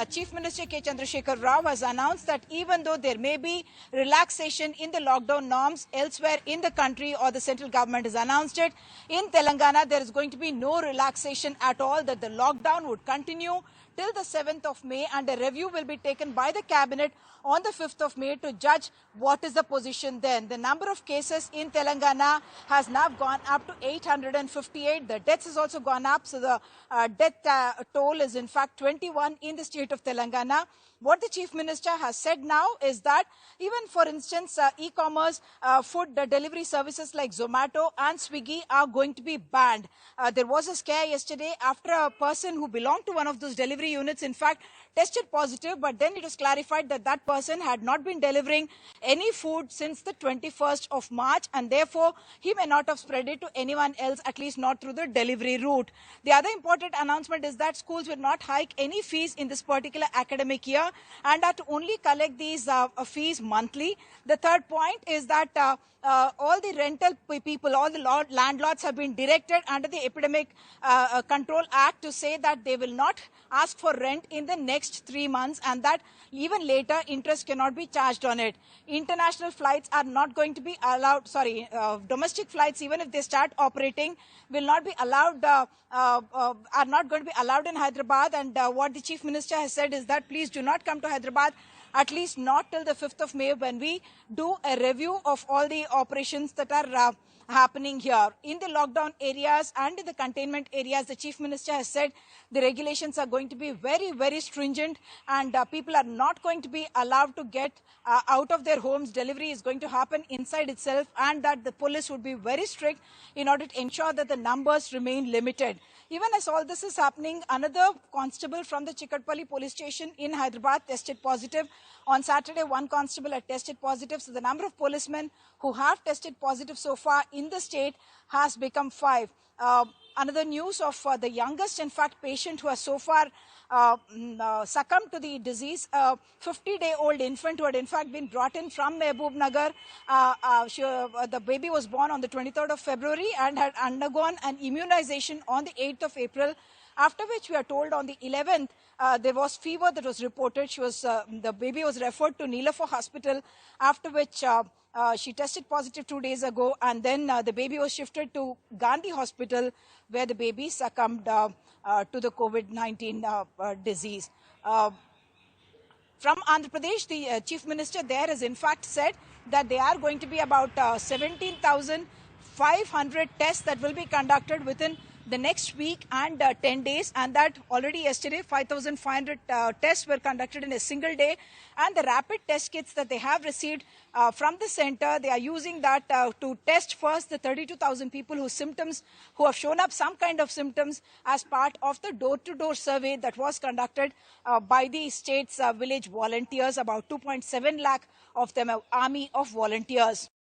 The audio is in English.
Chief Minister K. Chandrasekhar Rao has announced that even though there may be relaxation in the lockdown norms elsewhere in the country, or the central government has announced it, in Telangana there is going to be no relaxation at all, that the lockdown would continue till the 7th of May and a review will be taken by the cabinet on the 5th of May to judge what is the position then. The number of cases in Telangana has now gone up to 858. The deaths has also gone up. So the death toll is in fact 21 in the state of Telangana. What the Chief Minister has said now is that even, for instance, e-commerce food delivery services like Zomato and Swiggy are going to be banned. There was a scare yesterday after a person who belonged to one of those delivery units, in fact, tested positive, but then it was clarified that that person had not been delivering any food since the 21st of March, and therefore he may not have spread it to anyone else, at least not through the delivery route. The other important announcement is that schools will not hike any fees in this particular academic year and are to only collect these fees monthly. The third point is that all the rental people, all the landlords have been directed under the Epidemic Control Act to say that they will not ask for rent in the next 3 months, and that even later interest cannot be charged on it. International flights are not going to be allowed, domestic flights, even if they start operating, will not be allowed, are not going to be allowed in Hyderabad. And what the Chief Minister has said is that please do not come to Hyderabad, at least not till the 5th of May, when we do a review of all the operations that are happening here. In the lockdown areas and in the containment areas, the Chief Minister has said the regulations are going to be very, very stringent, and people are not going to be allowed to get out of their homes. Delivery is going to happen inside itself, and that the police would be very strict in order to ensure that the numbers remain limited. Even as all this is happening, another constable from the Chikatpalli police station in Hyderabad tested positive. On Saturday, one constable had tested positive. So the number of policemen who have tested positive so far in the state has become 5. Another news of the youngest, in fact, patient who has so far succumbed to the disease, a 50-day-old infant who had in fact been brought in from Mehboob Nagar. The baby was born on the 23rd of February and had undergone an immunization on the 8th of April, after which we are told on the 11th there was fever that was reported. The baby was referred to Neelafar Hospital, after which she tested positive 2 days ago, and then the baby was shifted to Gandhi Hospital, where the baby succumbed to the COVID-19 disease. From Andhra Pradesh, the Chief Minister there has in fact said that there are going to be about 17,500 tests that will be conducted within the next week and 10 days, and that already yesterday 5,500 tests were conducted in a single day. And the rapid test kits that they have received from the center, they are using that to test first the 32,000 people who have shown up some kind of symptoms as part of the door-to-door survey that was conducted by the state's village volunteers. About 2.7 lakh of them, an army of volunteers.